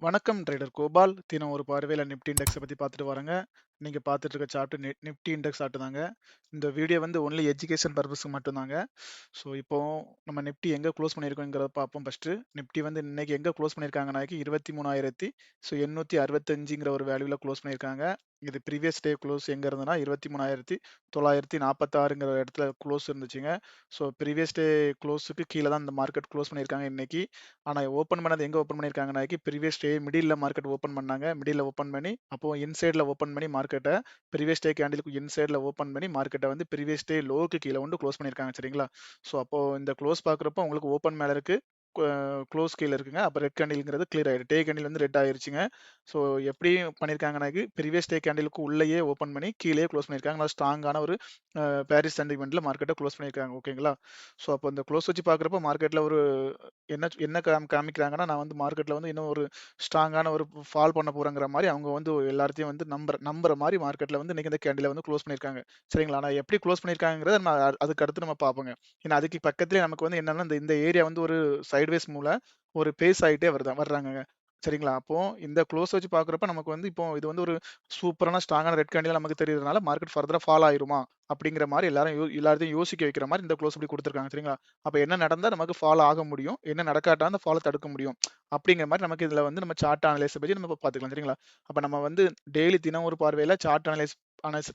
வணக்கம் ட்ரேடர் கோபால். தினம் ஒரு பார்வையில நிஃப்டி இண்டெக்ஸ பத்தி பார்த்துட்டு வரேங்க. நீங்க பார்த்துட்டு இருக்க சார்ட் நிஃப்டி இண்டெக்ஸ் சார்ட் தாங்க. இந்த வீடியோ வந்து ஒன்லி எஜுகேஷன் பர்ப்பஸ்க்கு மட்டும் தாங்க. ஸோ இப்போ நம்ம நிஃப்டி எங்க க்ளோஸ் பண்ணியிருக்கோங்கிறத பார்ப்போம் ஃபர்ஸ்ட்டு. நிஃப்டி வந்து இன்னைக்கு எங்க க்ளோஸ் பண்ணியிருக்காங்கனாக்கி 23,865ங்கிற ஒரு வேல்யூல க்ளோஸ் பண்ணியிருக்காங்க. இது ப்ரீவியஸ் டே க்ளோஸ் எங்க இருந்ததுன்னா 23,946ங்கிற இடத்துல க்ளோஸ் இருந்துச்சுங்க. ஸோ ப்ரீவியஸ் டே க்ளோஸுக்கு கீழ தான் இந்த மார்க்கெட் க்ளோஸ் பண்ணியிருக்காங்க இன்னைக்கு. ஆனா ஓப்பன் பண்ணது எங்க ஓப்பன் பண்ணியிருக்காங்கனாக்கி ப்ரீவியஸ் டே மிடில்ல மார்க்கெட் ஓப்பன் பண்ணாங்க. மிடில்ல ஓப்பன் பண்ணி அப்போ இன்சைட்ல ஓப்பன் பண்ணி மார்க்கெட்ட ப்ரீவியஸ் டே கேண்டிலுக்கு இன்சைட்ல ஓப்பன் பண்ணி மார்க்கெட்ட வந்து ப்ரீவியஸ் டே லோக்கு கீழ வந்து க்ளோஸ் பண்ணியிருக்காங்க சரிங்களா? ஸோ அப்போ இந்த க்ளோஸ் பார்க்குறப்போ உங்களுக்கு ஓப்பன் மேல இருக்கு. க்ளோஸ் கீழ இருக்குங்க. அப்ப ரெட் கேண்டில்ங்கிறது கிளியர் ஆயிடும். டே கேண்டில் வந்து ரெட் ஆயிருச்சுங்க. ஸோ எப்படி பண்ணியிருக்காங்கனாக்கி ப்ரீவியஸ் டே கேண்டிலுக்கு உள்ளேயே ஓப்பன் பண்ணி கீழயே க்ளோஸ் பண்ணியிருக்காங்க. நல்லா ஸ்ட்ராங்கான ஒரு பேரிஸ் சென்டிமெண்ட்ல மார்க்கெட்ட க்ளோஸ் பண்ணியிருக்காங்க. ஓகேங்களா? ஸோ அப்போ இந்த க்ளோஸ் வச்சு பார்க்குறப்போ மார்க்கெட்ல ஒரு என்ன என்ன காமிக்கிறாங்கன்னா, நான் வந்து மார்க்கெட்ல வந்து இன்னும் ஒரு ஸ்ட்ராங்கான ஒரு ஃபால் பண்ண போறேங்கிற மாரி அவங்க வந்து எல்லாத்தையும் வந்து நம்புற மாரி மார்க்கெட்ல வந்து இன்னைக்கு இந்த கேண்டில வந்து க்ளோஸ் பண்ணியிருக்காங்க. சரிங்களா? ஆனா எப்படி க்ளோஸ் பண்ணியிருக்காங்கங்கிறத நம்ம அதுக்கு அடுத்து நம்ம பார்ப்போங்க. ஏன்னா அதுக்கு பக்கத்திலேயே நமக்கு வந்து என்னன்னா, இந்த இந்த ஏரியா வந்து ஒரு சைட்வேஸ் மூவ்ல ஒரு பேஸ் ஆயிட்டே வர்றாங்கங்க. சரிங்களா? அப்போ இந்த க்ளோஸ் வச்சு பார்க்குறப்ப நமக்கு வந்து இப்போ இது வந்து ஒரு சூப்பரான ஸ்ட்ராங்கான ரெட் கேண்டிலா நமக்கு தெரியறதுனால மார்க்கெட் ஃபர்தரா ஃபால் ஆயிருமா? அப்படிங்கிற மாரி எல்லாத்தையும் யோசிக்க வைக்கிற மாரி இந்த க்ளோஸ் இப்படி குடுத்துருக்காங்க. சரிங்களா? அப்ப என்ன நடந்தா நமக்கு ஃபாலோ ஆக முடியும்? என்ன நடக்காட்டா அந்த ஃபால தடுக்க முடியும்? அப்படிங்கிற மாரி நமக்கு இதுல வந்து நம்ம சார்ட் அனலைஸ பத்தி நம்ம பார்த்துக்கலாம். சரிங்களா? அப்ப நம்ம வந்து டெய்லி தினம் ஒரு பார்வையில சார்ட்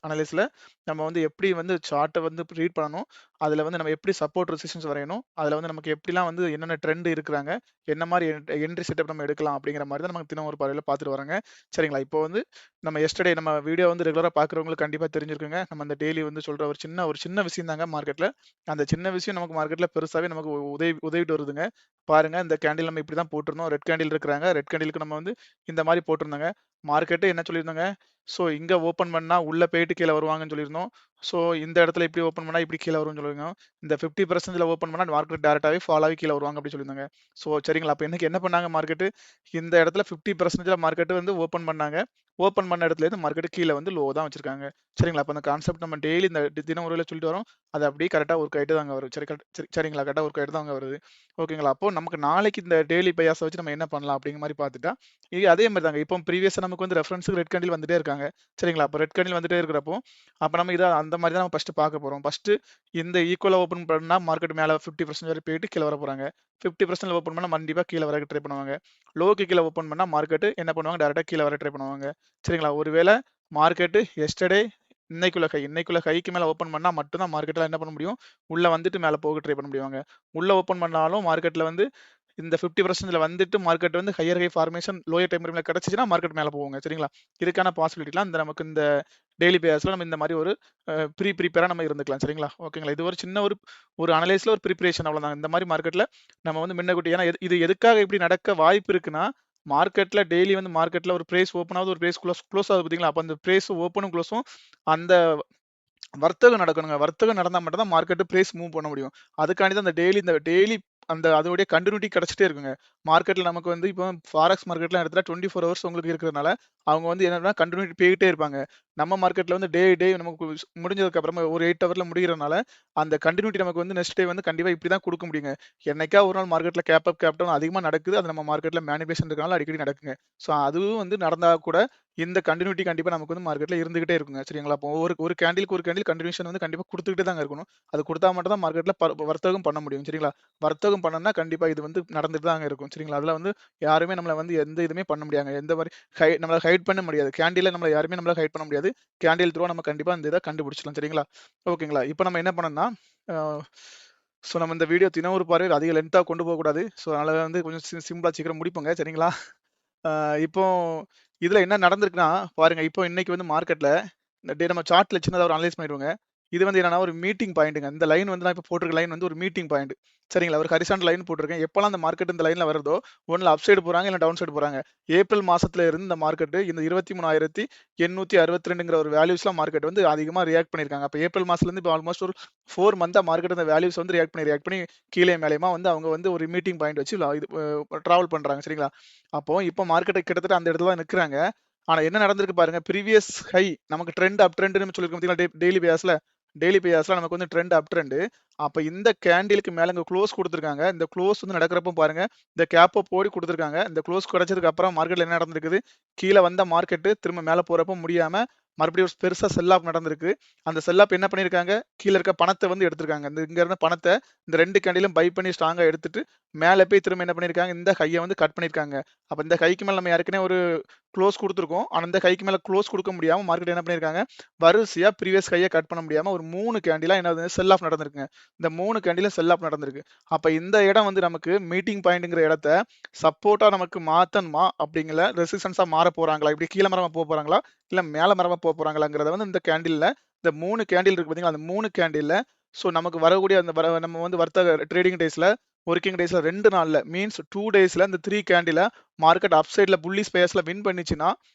அனலைஸ்ல நம்ம வந்து எப்படி வந்து சார்ட்ட வந்து ரீட் பண்ணணும். அதுல வந்து நம்ம எப்படி சப்போர்ட் ரெசிஸ்டன்ஸ் வரையணும். அதுல வந்து நமக்கு எப்படிலாம் வந்து என்னென்ன ட்ரெண்ட் இருக்கிறாங்க. என்ன மாரி என்ட்ரி செட்டப் நம்ம எடுக்கலாம் அப்படிங்கிற மாரி தான் நம்ம தினம் ஒரு பார்வையில பார்த்துட்டு வரோங்க. சரிங்களா? இப்போ வந்து நம்ம எஸ்டர்டே நம்ம வீடியோ வந்து ரெகுலரா பார்க்குறவங்களுக்கு கண்டிப்பா தெரிஞ்சிருக்குங்க. நம்ம அந்த டெய்லி வந்து சொல்ற ஒரு சின்ன விஷயம் தாங்க மார்க்கெட்ல. அந்த சின்ன விஷயம் நமக்கு மார்க்கெட்ல பெருசாவே நமக்கு உதவிட்டு வருதுங்க. பாருங்க இந்த கேண்டில் நம்ம இப்படி தான் போட்டிருந்தோம். ரெட் கேண்டில் இருக்கிறாங்க. ரெட் கேண்டிலுக்கு நம்ம வந்து இந்த மாரி போட்டிருந்தோங்க. மார்க்கெட் என்ன சொல்லியிருந்தோங்க? ஸோ இங்க ஓப்பன் பண்ணா உள்ள போயிட்டு கீழ வருவாங்கன்னு சொல்லியிருந்தோம். ஸோ இந்த இடத்துல இப்படி ஓப்பன் பண்ணா இப்படி கீழ வரும்னு சொல்லியிருந்தோம். இந்த 50%ல ஓப்பன் பண்ணா மார்க்கெட் டைரக்டாவே ஃபால் ஆகி கீழ வருவாங்க அப்படி சொல்லியிருந்தோங்க. ஸோ சரிங்களா? அப்ப இன்னைக்கு என்ன பண்ணாங்க மார்க்கெட்? இந்த இடத்துல 50%ல மார்க்கெட் வந்து ஓப்பன் பண்ணாங்க. ஓப்பன் பண்ண இடத்துல இருந்து மார்க்கெட் கீழ வந்து லோ தான் வச்சிருக்காங்க. சரிங்களா? அப்ப அந்த கான்செப்ட் நம்ம டெய்லி இந்த தினம் ஒரு சொல்லிட்டு வரோம். அது அப்படியே கரெக்ட்டா ஒர்க் ஆயிட்டு தாங்க வரும். சரிங்களா? கரெக்ட்டா ஒர்க் ஆயிட்டு தாங்க வருது. ஓகேங்களா? அப்போ நமக்கு நாளைக்கு இந்த டெய்லி பையாஸ வச்சு நம்ம என்ன பண்ணலாம் அப்படிங்கிற மாரி பார்த்துட்டா, இது அதே மாரி தாங்க. இப்போ ப்ரீவியஸா நமக்கு வந்து ரெஃபரன்ஸ்க்கு ரெட் கேண்டில் வந்துட்டே இருக்காங்க. சரிங்களா? அப்ப ரெட் கேண்டில் வந்துட்டே இருக்கிறப்போ, அப்ப நம்ம இத அந்த மாரி தான் நம்ம ஃபர்ஸ்ட் பார்க்க போறோம். ஃபர்ஸ்ட் இந்த ஈக்குவலா ஓப்பன் பண்ணா மார்க்கெட் மேல 50% வரை போயிட்டு கீழ வரப்போறாங்க. 50%ல ஓப்பன் பண்ணா கண்டிப்பா கீழ வர ட்ரை பண்ணுவாங்க. லோக்கு கீழ ஓப்பன் பண்ணா மார்க்கெட் என்ன பண்ணுவாங்க? டைரக்ட்டா கீழ வர ட்ரை பண்ணுவாங்க. சரிங்களா? ஒருவேள மார்க்கெட் எஸ்டர்டே இன்னைக்குள்ள ஹைக்கு மேல ஓப்பன் பண்ணா மட்டும் தான் மார்க்கெட்ல என்ன பண்ண முடியும்? உள்ள வந்துட்டு மேல போக ட்ரை பண்ண முடியுங்க. உள்ள ஓப்பன் பண்ணாலும் மார்க்கெட்ல வந்து இந்த 50%ல வந்துட்டு மார்க்கெட் வந்து higher high formation lower time ஃப்ரேம்ல கிடைச்சுச்சுன்னா மார்க்கெட் மேல போகுங்க. சரிங்களா? இதுக்கான பாசிபிலிட்டிலாம் நமக்கு இந்த டெய்லி பேஸ்ல நம்ம இந்த மாரி ஒரு ப்ரிப்பேரா நம்ம இருந்துக்கலாம். சரிங்களா? ஓகேங்களா? இது ஒரு சின்ன ஒரு ஒரு அனலைஸ்ல ஒரு பிரிப்பரேஷன் அவ்வளோதான். இந்த மாரி மார்க்கெட்ல நம்ம வந்து முன்னக்கூட்டி ஏன்னா இது எதுக்காக இப்படி நடக்க வாய்ப்பு இருக்குன்னா, மார்க்கெட்ல டெய்லி வந்து மார்க்கெட்ல ஒரு பிரைஸ் ஓப்பன் ஆகுது, ஒரு பிரைஸ் க்ளோஸ் ஆகுது பார்த்தீங்களா? அப்ப அந்த பிரைஸ் ஓப்பனும் க்ளோஸும் அந்த வர்த்தகம் நடக்கணுங்க. வர்த்தகம் நடந்தா மட்டும் தான் மார்க்கெட் பிரைஸ் மூவ் பண்ண முடியும். அதுக்காண்டி தான் இந்த டெய்லி அந்த அதோடைய கன்டினியூட்டி கிடைச்சிட்டே இருக்குங்க. மார்க்கெட்ல நமக்கு வந்து இப்போ ஃபாரெக்ஸ் மார்க்கெட்லாம் எடுத்துட்டா 24 ஹவர்ஸ் உங்களுக்கு இருக்கிறதுனால, அவங்க வந்து என்னன்னா கன்டினியூட்டி போயிட்டே இருப்பாங்க. நம்ம மார்க்கெட்ல வந்து டே நமக்கு முடிஞ்சதுக்கு அப்புறமா ஒரு 8 ஹவர்ல முடியறனால, அந்த கன்டினியூட்டி நமக்கு வந்து நெக்ஸ்ட் டே வந்து கண்டிப்பா இப்படி தான் குடுக்க முடியுங்க. என்னைக்கா ஒரு நாள் மார்க்கெட்ல கேப் அப், கேப் டவுன் அதிகமா நடக்குது. அது நம்ம மார்க்கெட்ல மேனிபுலேஷன் இருக்கனால அடிக்கடி நடக்குங்க. ஸோ அதுவும் வந்து நடந்தா கூட இந்த கன்டினியூட்டி கண்டிப்பா நமக்கு வந்து மார்க்கெட்ல இருந்துகிட்டே இருக்குங்க. சரிங்களா? அப்போ ஒரு ஒரு கேண்டில்க்கு ஒரு கேண்டில் கன்டினியூஷன் வந்து கண்டிப்பா குடுத்துக்கிட்டே தாங்க இருக்கணும். அது குடுத்தா மட்டும் தான் மார்க்கெட்ல வர்த்தகம் பண்ண முடியும். சரிங்களா? வர்த்தகம் பண்ணணும்னா கண்டிப்பா இது வந்து நடந்துட்டு தாங்க இருக்கும். சரிங்களா? அதுல வந்து யாருமே நம்மள வந்து எந்த இதுவுமே பண்ண முடியாதுங்க. எந்த மாரி நம்மள ஹைட் பண்ண முடியாது. கேண்டில்ல யாருமே ஹைட் பண்ண முடியாது. கேண்டில் த்ரூவா நம்ம கண்டிப்பா இந்த இத கண்டுபிடிச்சிடலாம். சரிங்களா? ஓகேங்களா? இப்ப நம்ம என்ன பண்ணணும்னா, அ ஸோ நம்ம இந்த வீடியோ தினம் ஒரு பார்வையில் அதிக லென்த்தா கொண்டு போகக்கூடாது. ஸோ அதனால வந்து கொஞ்சம் சிம்பிளா சீக்கிரம் முடிப்போங்க. சரிங்களா? அ இப்போ இதுல என்ன நடந்திருக்குன்னா, பாருங்க இப்போ இன்னைக்கு வந்து மார்க்கெட்ல இந்த நம்ம சார்ட்ல சின்னதா ஒரு அனலைஸ் பண்ணிடுவோங்க. இது வந்து என்னன்னா ஒரு மீட்டிங் பாயிண்ட்ங்க. இந்த லைன் வந்து நான் இப்ப போட்டிருக்க லைன் வந்து ஒரு மீட்டிங் பாயிண்ட். சரிங்களா? ஒரு ஹரிசாண்டல் லைன் போட்டிருக்கேன். எப்பலாம் அந்த மார்க்கெட் இந்த லைன்ல வருதோ, ஒண்ணுல அப் சைடு போறாங்க, இல்ல டவுன் சைடு போறாங்க. ஏப்ரல் மாசத்துல இருந்து இந்த மார்க்கெட் இந்த 23,862ங்கிற ஒரு வேல்யூஸ்ல மார்க்கெட் வந்து அதிகமா ரியாக்ட் பண்ணியிருக்காங்க. அப்ப ஏப்ரல் மாசத்துல இருந்து இப்ப ஆல்மோஸ்ட் ஒரு 4 மந்த்தா மார்க்கெட் அந்த வேல்யூஸ் வந்து ரியாக்ட் பண்ணி கீழயும் மேலயுமா வந்து அவங்க வந்து ஒரு மீட்டிங் பாயிண்ட் வச்சு இது டிராவல் பண்றாங்க. சரிங்களா? அப்போ இப்போ மார்க்கெட் கிட்டத்தட்ட அந்த இடத்துல தான் நிக்கிறாங்க. ஆனா என்ன நடந்திருக்கு பாருங்க. ப்ரீவியஸ் ஹை நமக்கு ட்ரெண்ட் அப் ட்ரெண்ட்ன்னு சொல்லியிருக்கோம் பார்த்தீங்களா? டெய்லி பேஸ்ல. டெய்லி பேஸ்ல நமக்கு வந்து ட்ரெண்ட் அப் ட்ரெண்ட். அப்ப இந்த கேண்டிலுக்கு மேல இங்க க்ளோஸ் குடுத்துருக்காங்க. இந்த க்ளோஸ் வந்து நடக்கிறப்ப பாருங்க, இந்த கேப் அப் போடி குடுத்துருக்காங்க. இந்த க்ளோஸ் கிடைச்சதுக்கு அப்புறம் மார்க்கெட்ல என்ன நடந்திருக்குது? கீழ வந்த மார்க்கெட் திரும்ப மேல போறப்ப முடியாம மறுபடியும் ஒரு பெருசா செல் ஆஃப் நடந்திருக்கு. அந்த செல் ஆஃப் என்ன பண்ணியிருக்காங்க? கீழ இருக்க பணத்த வந்து எடுத்திருக்காங்க. இங்க இருந்த பணத்த இந்த 2 கேண்டிலும் பை பண்ணி ஸ்ட்ராங்கா எடுத்துட்டு மேல போய் திரும்ப என்ன பண்ணியிருக்காங்க? இந்த ஹைய வந்து கட் பண்ணியிருக்காங்க. அப்ப இந்த ஹைக்கு மேல நம்ம ஏற்கனவே ஒரு க்ளோஸ் குடுத்துருக்கோம். ஆனா இந்த ஹைக்கு மேல க்ளோஸ் குடுக்க முடியாம மார்க்கெட் என்ன பண்ணியிருக்காங்க? வரிசையா ப்ரீவியஸ் ஹைய கட் பண்ண முடியாம ஒரு 3 கேண்டிலா என்னது செல் ஆஃப் நடந்திருக்குங்க. இந்த 3 கேண்டிலும் செல் ஆஃப் நடந்திருக்கு. அப்ப இந்த இடம் வந்து நமக்கு மீட்டிங் பாயிண்ட்ங்கிற இடத்த சப்போர்ட்டா நமக்கு மாத்தணுமா? அப்படிங்கல ரெசிஸ்டன்ஸா மாறப் போறாங்களா? இப்படி கீழ மரமா போறாங்களா? இல்ல மேல மரமா போறாங்களாங்கிறத வந்து இந்த கேண்டில்ல இந்த 3 கேண்டில் இருக்கு பார்த்தீங்களா? அந்த 3 கேண்டில்ல நமக்கு வரக்கூடிய அந்த நம்ம வந்து வர்த்தக ட்ரேடிங் டேஸ்ல வொர்க்கிங் டேஸ்ல 2 நாள்ல மீன்ஸ் 2 டேஸ்ல இந்த 3 கேண்டில மார்க்கெட் அப் சைட்ல புல்லிஷ் பேஸ்ல வின் பண்ணிச்சுன்னா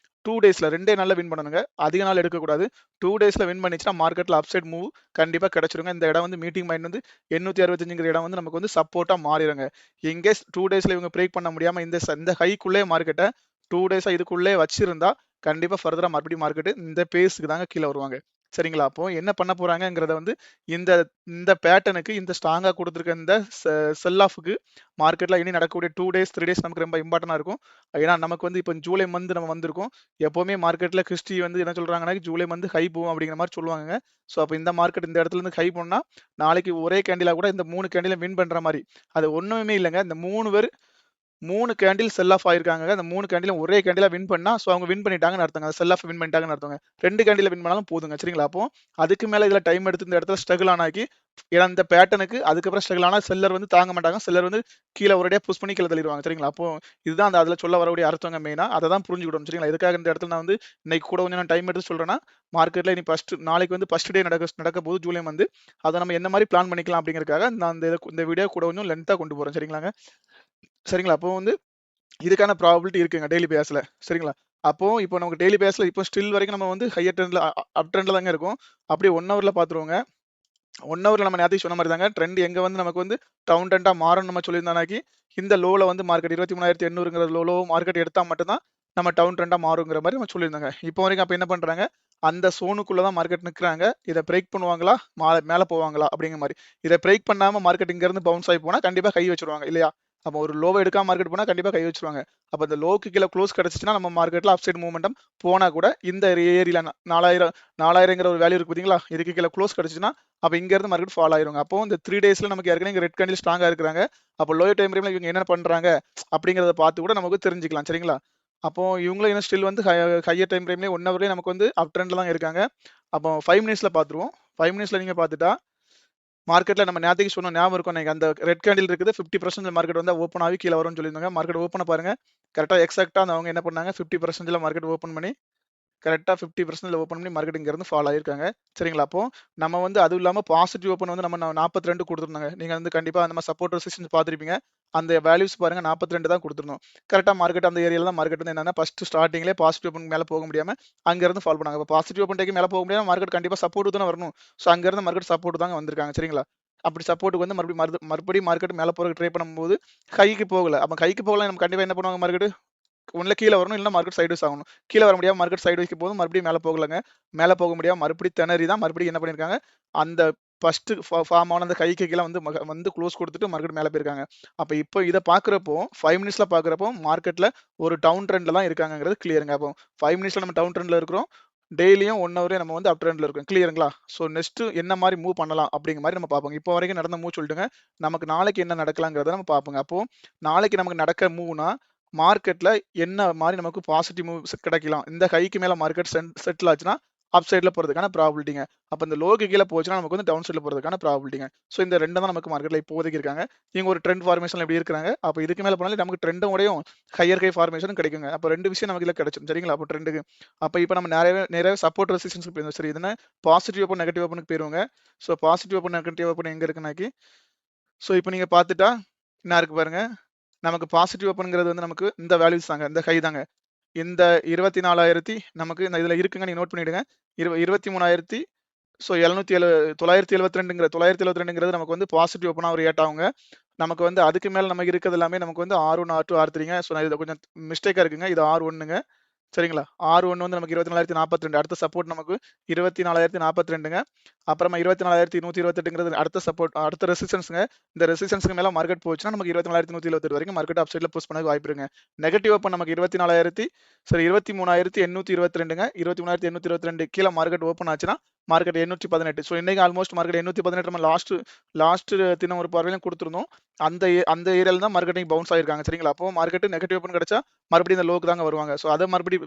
2 டேஸ்ல 2 நாள்ல வின் பண்ணணுங்க. அதிக நாள் எடுக்கக்கூடாது. 2 டேஸ்ல வின் பண்ணிச்சுன்னா மார்க்கெட்ல அப் சைட் மூவ் கண்டிப்பா கிடைச்சிருங்க. இந்த இடம் வந்து மீட்டிங் பாயிண்ட் வந்து 865ங்கிற இடம் வந்து நமக்கு வந்து சப்போர்ட்டா மாறிடுங்க. இன்கேஸ் 2 டேஸ்ல இவங்க பிரேக் பண்ண முடியாம இந்த ஹைக்குள்ளே மார்க்கெட்ட 2 டேஸா இதுக்குள்ளே வச்சிருந்தா கண்டிப்பா ஃபர்தரா மறுபடியும் மார்க்கெட் இந்த பேஸ்க்கு தாங்க கீழ வருவாங்க. சரிங்களா? அப்போ என்ன பண்ண போறாங்கங்கிறத வந்து இந்த இந்த பேட்டர்னுக்கு இந்த ஸ்ட்ராங்கா குடுத்திருக்க இந்த செல் ஆஃப்க்கு மார்க்கெட்ல இனி நடக்கக்கூடிய 2 டேஸ் 3 டேஸ் நமக்கு ரொம்ப இம்பார்ட்டன்ட்டா இருக்கும். ஏன்னா நமக்கு வந்து இப்ப ஜூலை மந்த் நம்ம வந்திருக்கோம். எப்பவுமே மார்க்கெட்ல கிறிஸ்டி வந்து என்ன சொல்றாங்கன்னா, ஜூலை மந்த் ஹை போகும் அப்படிங்கிற மாரி சொல்லுவாங்கங்க. சோ அப்ப இந்த மார்க்கெட் இந்த இடத்துல இருந்து ஹை போனா, நாளைக்கு ஒரே கேண்டிலா கூட இந்த 3 கேண்டிலும் வின் பண்ற மாரி. அது ஒண்ணுமே இல்லங்க. இந்த 3 பேர் 3 கேண்டில் செல் ஆஃப் ஆயிருக்காங்க. அந்த 3 கேண்டிலும் ஒரே கேண்டிலா வின் பண்ணா, சோ அவங்க வின் பண்ணிட்டாங்கன்னு அர்த்தங்க. செல் ஆஃப் வின் பண்ணிட்டாங்கன்னு அர்த்தங்க. 2 கேண்டில்ல வின் பண்ணாலும் போதுங்க. சரிங்களா? அப்போ அதுக்கு மேல இதுல டைம் எடுத்து இந்த இடத்துல ஸ்ட்ரகிள் ஆனாக்கி, ஏன்னா இந்த பேட்டர்னுக்கு அதுக்கப்புறம் ஸ்ட்ரகிள் ஆனா செல்லர் வந்து தாங்க மாட்டாங்க. செல்லர் வந்து கீழ ஒரேடியா புஷ் பண்ணி கீழ தள்ளிருவாங்க. சரிங்களா? அப்போ இதுதான் அந்த அதுல சொல்ல வரக்கூடிய அர்த்தங்க மெயினா. அத தான் புரிஞ்சுக்கிடணும். சரிங்களா? எதுக்காக இந்த இடத்துல நான் வந்து இன்னைக்கு கூட கொஞ்சம் நான் டைம் எடுத்து சொல்றேன்னா, மார்க்கெட்ல இனி நாளைக்கு வந்து ஃபர்ஸ்ட் டே நடக்க போகுது ஜூலை மந்த். அத நம்ம என்ன மாரி பிளான் பண்ணிக்கலாம் அப்படிங்கிறதுக்காக நான் இந்த வீடியோ கூட கொஞ்சம் லென்த்தா கொண்டு போறேன். சரிங்களாங்க? சரிங்களா? அப்போ வந்து இதுக்கான ப்ராபபிலிட்டி இருக்குங்க டெய்லி பேஸ்ல. சரிங்களா? அப்போ இப்போ நமக்கு டெய்லி பேஸ்ல இப்போ ஸ்டில் வரைக்கும் நம்ம வந்து ஹையர் ட்ரெண்ட்ல அப் ட்ரெண்ட்ல தாங்க இருக்கோம். அப்படியே 1 ஹவர்ல பார்த்துருவோங்க. 1 ஹவர்ல நம்ம நேத்தைக்கு சொன்ன மாரி தாங்க ட்ரெண்ட் எங்க வந்து நமக்கு வந்து டவுன் ட்ரெண்டா மாறும்னு நம்ம சொல்லியிருந்தோம்னாக்கி, இந்த லோல வந்து மார்க்கெட் 23,800ங்கிற லோ மார்க்கெட் எடுத்தா மட்டும் தான் நம்ம டவுன் ட்ரெண்டா மாறுங்கிற மாரி நம்ம சொல்லியிருந்தோங்க. இப்போ வரைக்கும் அப்ப என்ன பண்றாங்க? அந்த ஸோனுக்குள்ள தான் மார்க்கெட் நிக்கிறாங்க. இத பிரேக் பண்ணுவாங்களா? மேல போவாங்களா? அப்படிங்கிற மாரி. இத பிரேக் பண்ணாம மார்க்கெட் இங்க இருந்து பவுன்ஸ் ஆயி போனா கண்டிப்பா கை வச்சுருவாங்க இல்லையா? அப்ப ஒரு லோவ எடுக்காம மார்க்கெட் போனா கண்டிப்பா கை வச்சுருவாங்க. அப்ப அந்த லோக்கு கீழ குளோஸ் கிடைச்சுச்சுன்னா நம்ம மார்க்கெட்ல அப் சைட் மூவ்மென்டம் போனா கூட இந்த ஏரியால 4000ங்கிற ஒரு வேல்யூ இருக்கு பார்த்தீங்களா? இதுக்கு கீழ குளோஸ் கிடைச்சுச்சுன்னா அப்ப இங்க இருந்து மார்க்கெட் ஃபால் ஆயிருங்க. அப்போ இந்த 3 டேஸ்ல நமக்கு ஏற்கனவே இங்க ரெட் கேண்டில் ஸ்ட்ராங்கா இருக்கிறாங்க. அப்போ லோயர் டைம் ஃப்ரேம்ல இவங்க என்ன பண்றாங்க அப்படிங்கிறத பார்த்து கூட நமக்கு தெரிஞ்சுக்கலாம். சரிங்களா? அப்போ இவங்களும் இன்னும் ஸ்டில் வந்து ஹையர் டைம் ஃப்ரேம்லயே 1 ஹவர்லயே நமக்கு வந்து அப் ட்ரெண்ட்ல தான் இருக்காங்க. அப்போ 5 மினிட்ஸ்ல பார்த்துருவோம். 5 மினிட்ஸ்ல நீங்க பார்த்துட்டா மார்க்கெட்ல நம்ம நேத்தைக்கு சொன்ன ஞாபகம் இருக்கும் எனக்கு அந்த ரெட் கேண்டில் இருக்குது 50% மார்க்கெட் வந்து ஓப்பன் ஆகி கீழ வரும்னு சொல்லியிருந்தாங்க. மார்க்கெட் ஓப்பன பாருங்க. கரெக்ட்டா எக்ஸாக்ட்டா அவங்க என்ன பண்ணாங்க 50%ல மார்க்கெட் ஓப்பன் பண்ணி கரெக்ட்டா 50% ஓப்பன் பண்ணி மார்க்கெட் இங்க இருந்து ஃபால் ஆயிருக்காங்க. சரிங்களா? அப்போ நம்ம வந்து அதுவும் இல்லாம பாசிட்டிவ் ஓப்பன் வந்து நம்ம 42 குடுத்திருந்தோங்க. நீங்க வந்து கண்டிப்பா அந்த மாரி சப்போர்ட் ரெசிஸ்டன்ஸ் பார்த்திருப்பீங்க. அந்த வேல்யூஸ் பாருங்க 42 தான் குடுத்திருந்தோம். கரெக்ட்டா மார்க்கெட் அந்த ஏரியால தான் மார்க்கெட் வந்து என்னன்னா ஃபர்ஸ்ட் ஸ்டார்ட்டிங்லயே பாசிட்டிவ் ஓப்பன் மேல போக முடியாம அங்க இருந்து ஃபால் பண்ணாங்க. அப்ப பாசிட்டிவ் ஓப்பன் டேக்கு மேல போக முடியாம மார்க்கெட் கண்டிப்பா சப்போர்ட் தான வரணும். சோ அங்க இருந்து மார்க்கெட் சப்போர்ட் தாங்க வந்திருக்காங்க. சரிங்களா? அப்படி சப்போர்ட்க்கு வந்து மறுபடியும் மார்க்கெட் மேல போறதுக்கு ட்ரை பண்ணும்போது ஹைக்கு போகல. அப்ப ஹைக்கு போகல நம்ம கண்டிப்பா என்ன பண்ணுவாங்க மார்க்கெட் ஒண்ணுல கீழ வரணும். இல்லன்னா மார்க்கெட் சைட்வேஸ் ஆகணும். கீழ வர முடியாம மார்க்கெட் சைட்வேஸ்க்கு போதும். மறுபடியும் மேல போகலங்க. மேல போக முடியாம மறுபடியும் திணறி தான் மறுபடியும் என்ன பண்ணியிருக்காங்க, அந்த ஃபர்ஸ்ட் ஃபார்ம் ஆன அந்த கைக்கு கீழ வந்து குளோஸ் குடுத்துட்டு மார்க்கெட் மேல போயிருக்காங்க. அப்ப இப்போ இத பார்க்கிறப்போ 5 மினிட்ஸ்ல பார்க்கிறப்போ மார்க்கெட்ல ஒரு டவுன் ட்ரெண்ட்ல தான் இருக்காங்கங்கிறது கிளியர்ங்க. அப்போ 5 மினிட்ஸ்ல நம்ம டவுன் ட்ரெண்ட்ல இருக்கிறோம். டெய்லியும் 1 ஹவரே நம்ம வந்து அப் ட்ரெண்ட்ல இருக்கோம். கிளியருங்களா? சோ நெக்ஸ்ட் என்ன மாரி மூவ் பண்ணலாம் அப்படிங்கிற மாரி நம்ம பார்ப்போங்க. இப்போ வரைக்கும் நடந்த மூவ் சொல்லிட்டுங்க. நமக்கு நாளைக்கு என்ன நடக்கலாங்கிறத நம்ம பார்ப்போங்க. அப்போ நாளைக்கு நமக்கு நடக்க மூவ்னா மார்க்கெட்ல என்ன மாரி நமக்கு பாசிட்டிவ் மூவ்ஸ் கிடைக்கலாம். இந்த ஹைக்கு மேல மார்க்கெட் செட்டில் ஆச்சுன்னா, அப் சைட்ல போறதுக்கான ப்ராபபிலிட்டிங்க. அப்ப இந்த லோக்கு கீழ போச்சுன்னா, நமக்கு வந்து டவுன் சைட்ல போறதுக்கான ப்ராபபிலிட்டிங்க. சோ இந்த 2 தான் நமக்கு மார்க்கெட்ல இப்போதைக்கு இருக்காங்க. இவங்க ஒரு ட்ரெண்ட் ஃபார்மேஷன்ல இப்படி இருக்கிறாங்க. அப்ப இதுக்கு மேல போனாலே நமக்கு ட்ரெண்டும் உடையும், ஹையர் ஹை ஃபார்மேஷனும் கிடைக்குங்க. அப்ப 2 விஷயம் நமக்கு இதுல கிடைச்சுரும். சரிங்களா? அப்ப ட்ரெண்டுக்கு. அப்ப இப்ப நம்ம நிறையவே சப்போர்ட் ரெசிஸ்டன்ஸ்க்கு போயிருந்தோம். சரி இதுனா பாசிட்டிவ் ஓப்பன், நெகட்டிவ் ஓப்பனுக்கு போயிருவோங்க. So positive open, negative open எங்க இருக்குனாக்கி, சோ இப்ப நீங்க பார்த்துட்டா என்ன இருக்கு பாருங்க. நமக்கு பாசிட்டிவ் ஓப்பன்ங்கிறது வந்து நமக்கு இந்த வேல்யூஸ் தாங்க. இந்த ஹை தாங்க. இந்த 24,000 நமக்கு இந்த இதுல இருக்குங்க. நீங்க நோட் பண்ணிடுங்க. 23,000 சோ 972ங்கிற 972ங்கிறது நமக்கு வந்து பாசிட்டிவ் ஓப்பனா ஒரு ஏட் ஆகுங்க. நமக்கு வந்து அதுக்கு மேல நமக்கு இருக்கிறது எல்லாமே நமக்கு வந்து R1, R2, R3ங்க. சோ நான் இதுல கொஞ்சம் மிஸ்டேக்கா இருக்குங்க. இது R1ங்க. சரிங்களா? R1 வந்து நமக்கு 24,042 அடுத்த சப்போர்ட் நமக்கு 24,042ங்க. அப்புறமா 24,128ங்கிறது அடுத்த சப்போர்ட் அடுத்த ரெசிஸ்டன்ஸ்ங்க. இந்த ரெசிஸ்டன்ஸ்க்கு மேல மார்க்கெட் போச்சுன்னா நமக்கு 24,178 வரைக்கும் மார்க்கெட் அப் சைட்ல புஷ் பண்ணதுக்கு வாய்ப்பு இருக்குங்க. நெகட்டிவ் ஓப்பன் நமக்கு 23,822ங்க. 23,822 கீழ மார்க்கெட் ஓப்பன் ஆச்சுன்னா மார்க்கெட் 818. ஸோ இன்னைக்கு ஆல்மோஸ்ட் மார்க்கெட் 818 நம்ம லாஸ்ட் தினம் ஒரு பார்வையிலும் கொடுத்திருந்தோம். அந்த ஏரியால தான் மார்க்கெட்டிங் பவுன்ஸ் ஆயிருக்காங்க. சரிங்களா? அப்போ மார்க்கெட் நெகட்டிவ் ஓப்பன் கிடைச்சா மறுபடியும் இந்த லோக்கு தாங்க வருவாங்க. ஸோ அதை மறுபடியும்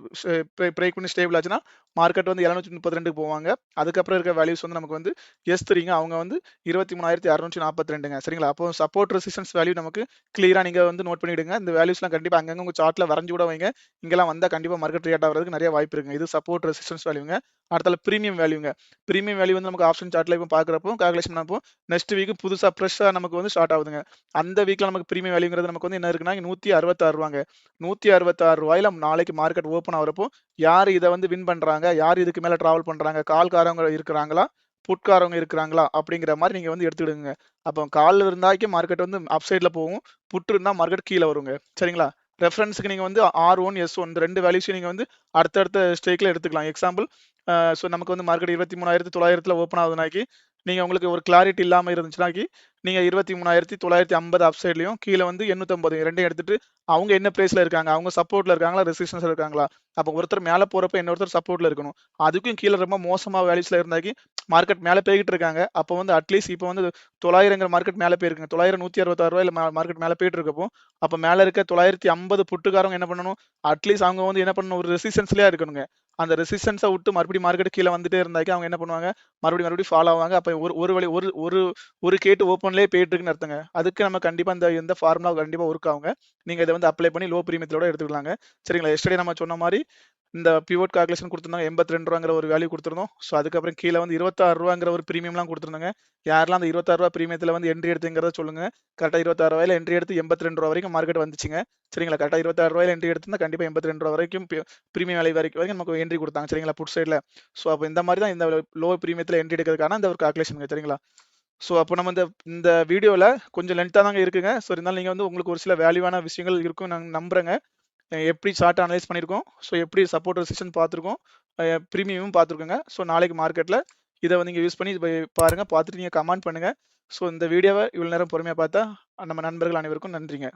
பிரேக் பண்ணி ஸ்டேபிள் ஆச்சுன்னா மார்க்கெட் வந்து 732க்கு போவாங்க. அதுக்கப்புறம் இருக்க வேல்யூஸ் வந்து நமக்கு வந்து S3ங்க. அவங்க வந்து 23,642ங்க. சரிங்களா? அப்போ சப்போர்ட் ரெசிஸ்டன்ஸ் வேல்யூ நமக்கு கிளியரா நீங்க வந்து நோட் பண்ணிடுங்க. இந்த வேல்யூஸ்லாம் கண்டிப்பா அங்கங்க உங்க சார்ட்ல வரைஞ்சு கூட வைங்க. இங்கெல்லாம் வந்தா கண்டிப்பா மார்க்கெட் ரியாக்ட் ஆகிறதுக்கு நிறைய வாய்ப்பு இருக்குங்க. இது சப்போர்ட் ரெசிஸ்டன்ஸ் வேல்யூங்க. அடுத்தால பிரீமியம் வேல்யூங்க. பிரீமியம் வேல்யூ வந்து நமக்கு ஆப்ஷன் சார்ட்ல இப்போ பார்க்குறப்போ கால்குலேஷன் பண்ணப்போ நெக்ஸ்ட் வீக் புதுசா ஃப்ரெஷ்ஷா நமக்கு வந்து ஸ்டார்ட் ஆகுதுங்க. அந்த வீக்ல நமக்கு பிரீமியம் வேல்யூங்கிறது நமக்கு வந்து என்ன இருக்குன்னா ரூ. 166 ரூ. 166 நாளைக்கு மார்க்கெட் ஓப்பன் ஆகுறப்போ யார் இதை வந்து வின் பண்றாங்க, யார் இதுக்கு மேல டிராவல் பண்றாங்க, கால்காரங்க இருக்கிறாங்களா, புட்காரவங்க இருக்கிறாங்களா அப்படிங்கிற மாதிரி நீங்க வந்து எடுத்துடுங்க. அப்போ கால் இருந்தாக்கி மார்க்கெட் வந்து அப் சைட்ல போகும், புட் இருந்தா மார்க்கெட் கீழே வருங்க. சரிங்களா? ரெஃபரன்ஸுக்கு நீங்க வந்து R1 S1 இந்த ரெண்டு வேல்யூஸையும் நீங்க வந்து அடுத்தடுத்த ஸ்டேக்ல எடுத்துக்கலாம். எக்ஸாம்பிள் ஸோ நமக்கு வந்து மார்க்கெட் 23,900 ஓப்பன் ஆகுதுனாக்கி நீங்க உங்களுக்கு ஒரு கிளாரிட்டி இல்லாம இருந்துச்சுனாக்கி நீங்க 23,950 அப் சைட்லயும் கீழே வந்து 850 ரெண்டையும் எடுத்துட்டு அவங்க என்ன பிரைஸ்ல இருக்காங்க, அவங்க சப்போர்ட்ல இருக்காங்களா, ரெசிஸ்டன்ஸ்ல இருக்காங்களா, அப்போ ஒருத்தர் மேல போறப்ப இன்னொருத்தர் சப்போர்ட்ல இருக்கணும். அதுக்கும் கீழே ரொம்ப மோசமா வேல்யூஸ்ல இருந்தாக்கி மார்க்கெட் மேல போய்கிட்டு இருக்காங்க. அப்போ வந்து அட்லீஸ்ட் இப்போ வந்து 900ங்கிற மார்க்கெட் மேல போயிருக்குங்க. 900 166 மார்க்கெட் மேல போயிட்டு இருக்கப்போ அப்ப மேல இருக்க 950 புட்டுக்காரங்க என்ன பண்ணணும், அட்லீஸ்ட் அவங்க வந்து என்ன பண்ணணும், ஒரு ரெசிஸ்டன்ஸ்லயா இருக்கணுங்க. அந்த ரெசிஸ்டன்ஸை விட்டு மறுபடியும் மார்க்கெட் கீழே வந்துட்டே இருந்தாக்கி அவங்க என்ன பண்ணுவாங்க, மறுபடியும் ஃபாலோ ஆவாங்க. அப்ப ஒரு ஒரு வழி ஒரு ஒரு ஒரு கேட்டு ஓப்பன்லேயே போயிட்டு இருக்குன்னு அர்த்தங்க. அதுக்கு நம்ம கண்டிப்பா இந்த ஃபார்முலா கண்டிப்பா ஒர்க் ஆகுங்க. நீங்க இதை வந்து அப்ளை பண்ணி லோ பிரீமியத்தோட எடுத்துக்கலாங்க. சரிங்களா? எஸ்டர்டே நம்ம சொன்ன மாதிரி இந்த பிவோட் கால்குலேஷன் கொடுத்துருந்தாங்க. 82 ஒரு வேல்யூ கொடுத்துருந்தோம். ஸோ அதுக்கப்புறம் கீழே வந்து 26 ஒரு பிரீமியம்லாம் கொடுத்துருந்தாங்க. யாரெல்லாம் அந்த 26 பிரீமியத்தில் வந்து என்ட்ரி எடுத்துங்கிறத சொல்லுங்க. கரெக்டாக 26 என்ட்ரி எடுத்து 82 வரைக்கும் மார்க்கெட் வந்துச்சுங்க. சரிங்களா? கரெக்டாக 26 என்ட்ரி எடுத்து கண்டிப்பாக 82 வரைக்கும் பிரீமியம் வேலை வரைக்கும் நமக்கு என்ட்ரி கொடுத்தாங்க. சரிங்களா? புட் சைடில். ஸோ அப்போ இந்த மாதிரி தான் இந்த லோ பிரீமியத்தில் என்ட்ரி எடுக்கிறதுக்கான இந்த ஒரு கால்குலேஷன். சரிங்களா? ஸோ அப்போ நம்ம இந்த வீடியோவில் கொஞ்சம் லென்த்தாக தாங்க இருக்குங்க. ஸோ இருந்தாலும் நீங்கள் வந்து உங்களுக்கு ஒரு சில வேல்யூவான விஷயங்கள் இருக்கும் நான் நம்புறேங்க. எப்படி சார்ட் அனலைஸ் பண்ணியிருக்கோம், ஸோ எப்படி சப்போர்ட் ரெசிஸ்டன்ஸ் பார்த்துருக்கோம், ப்ரீமியமும் பார்த்துருக்கோங்க. ஸோ நாளைக்கு மார்க்கெட்டில் இதை வந்து நீங்கள் யூஸ் பண்ணி பாருங்கள், பார்த்துட்டு நீங்கள் கமெண்ட் பண்ணுங்கள். ஸோ இந்த வீடியோவை இவ்வளோ நேரம் பொறுமையாக பார்த்தா நம்ம நண்பர்கள் அனைவருக்கும் நன்றிங்க.